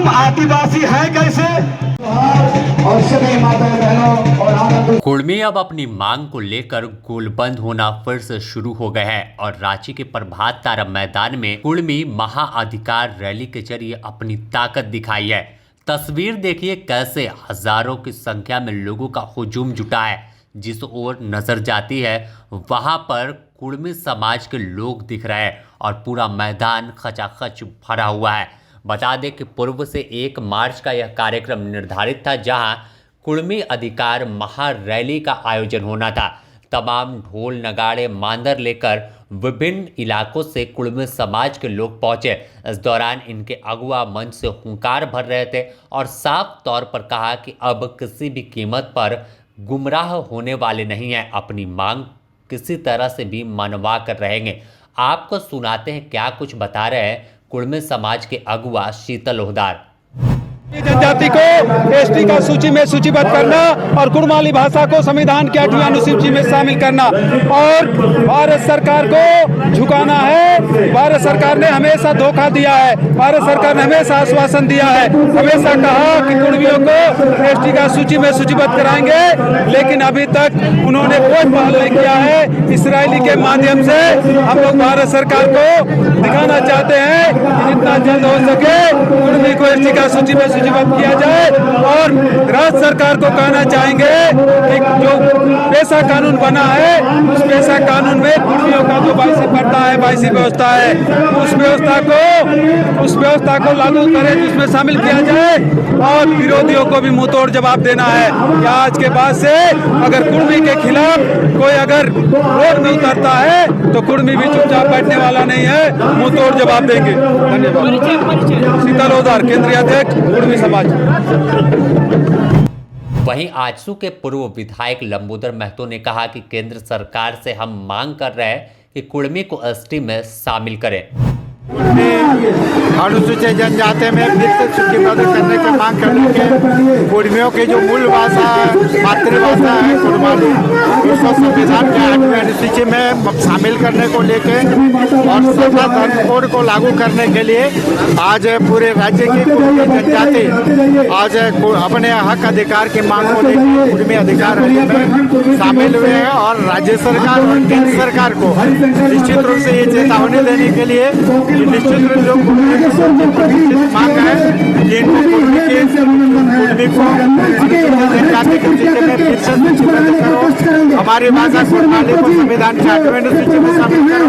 हम आदिवासी हैं कैसे। और सभी माताएं बहनों और आनंद। कुर्मी अब अपनी मांग को लेकर गोलबंद होना फिर से शुरू हो गए हैं और रांची के प्रभात तारा मैदान में कुर्मी महाअधिकार रैली के जरिए अपनी ताकत दिखाई है। तस्वीर देखिए कैसे हजारों की संख्या में लोगों का हुजूम जुटा है। जिस ओर नजर जाती है वहां पर कुर्मी समाज के लोग दिख रहे हैं और पूरा मैदान खचाखच भरा हुआ है। बता दें कि पूर्व से 1 मार्च का यह कार्यक्रम निर्धारित था, जहां कुर्मी अधिकार महारैली का आयोजन होना था। तमाम ढोल नगाड़े मांदर लेकर विभिन्न इलाकों से कुर्मी समाज के लोग पहुंचे। इस दौरान इनके अगुआ मंच से हुंकार भर रहे थे और साफ तौर पर कहा कि अब किसी भी कीमत पर गुमराह होने वाले नहीं हैं, अपनी मांग किसी तरह से भी मनवा कर रहेंगे। आपको सुनाते हैं क्या कुछ बता रहे हैं कुर्मी समाज के अगुआ शीतल ओहदार। जनजाति को एसटी का सूची में सूचीबद्ध करना और कुड़माली भाषा को संविधान की 8वीं अनुसूची में शामिल करना और भारत सरकार को झुकाना है। भारत सरकार ने हमेशा धोखा दिया है, भारत सरकार ने हमेशा आश्वासन दिया है, हमेशा कहा कि कुर्मियों को एसटी का सूची में सूचीबद्ध कराएंगे, लेकिन अभी तक उन्होंने कोई पहल नहीं किया है। इस रैली के माध्यम से हम लोग भारत सरकार को दिखाना चाहते हैं कि जितना जल्द हो सके कुर्मी को एसटी का सूची में सूचीबद्ध किया जाए और राज्य सरकार को कहना चाहेंगे कि जो पेशा कानून बना है उस पेशा कानून में कुर्मियों का जो 22 व्यवस्था है उस व्यवस्था को लागू करें, उसमें शामिल किया जाए और विरोधियों को भी मुंह तोड़ जवाब देना है कि आज के बाद से अगर कुर्मी के खिलाफ कोई अगर रोड में उतरता है तो कुर्मी भी चुपचाप बैठने वाला नहीं है, मुंह तोड़ जवाब देंगे। धन्यवाद। शीतल ओहदार, केंद्रीय अध्यक्ष कुर्मी समाज। वहीं आजसू के पूर्व विधायक लंबोदर महतो ने कहा कि केंद्र सरकार से हम मांग कर रहे हैं कि कुर्मी को एसटी में शामिल करें। अनुसूचित जनजाति में फिर से सूचीबद्ध करने की मांग करने के कुर्मियों की जो मूल भाषा मातृभाषा है कुड़माली, उसको संविधान के 8वीं अनुसूची में शामिल करने को लेके और सत्ता धर्म कोड को लागू करने के लिए आज पूरे राज्य की कुर्मी जनजाति आज अपने हक अधिकार की मांग को लेकर कुर्मी अधिकार रैली में शामिल हुए हैं और राज्य सरकार और केंद्र सरकार को निश्चित रूप से ये चेतावनी देने के लिए निश्चित रूप से मांग है कि कुर्मी को अनुसूचित जनजाति के सूची में फिर से सूचीबद्ध करो, हमारी भाषा कुड़माली को संविधान की 8वीं अनुसूची में शामिल करो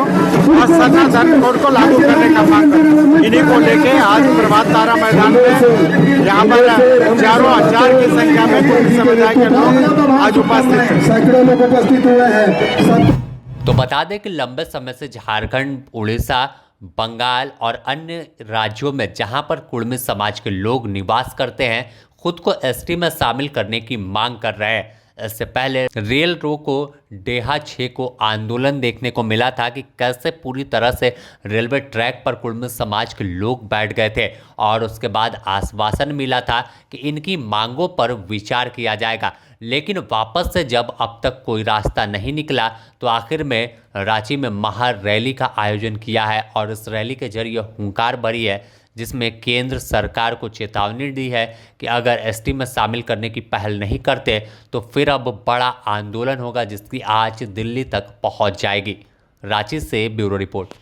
और सत्ता धर्म कोड को लागू करने का मांग करो। इन्हीं को लेके आज प्रभात तारा मैदान में यहाँ पर हजारों हजार की संख्या में कुर्मी समुदाय के लोग आज उपस्थित हैं। तो बता दें कि लंबे समय से झारखंड, उड़ीसा, बंगाल और अन्य राज्यों में जहां पर कुर्मी समाज के लोग निवास करते हैं, खुद को एसटी में शामिल करने की मांग कर रहे हैं। इससे पहले रेल रोको डेहा 6 को आंदोलन देखने को मिला था कि कैसे पूरी तरह से रेलवे ट्रैक पर कुर्मी समाज के लोग बैठ गए थे और उसके बाद आश्वासन मिला था कि इनकी मांगों पर विचार किया जाएगा। लेकिन वापस से जब अब तक कोई रास्ता नहीं निकला तो आखिर में रांची में महारैली का आयोजन किया है और इस रैली के जरिए हुंकार भरी है, जिसमें केंद्र सरकार को चेतावनी दी है कि अगर एसटी में शामिल करने की पहल नहीं करते तो फिर अब बड़ा आंदोलन होगा, जिसकी आज दिल्ली तक पहुंच जाएगी। रांची से ब्यूरो रिपोर्ट।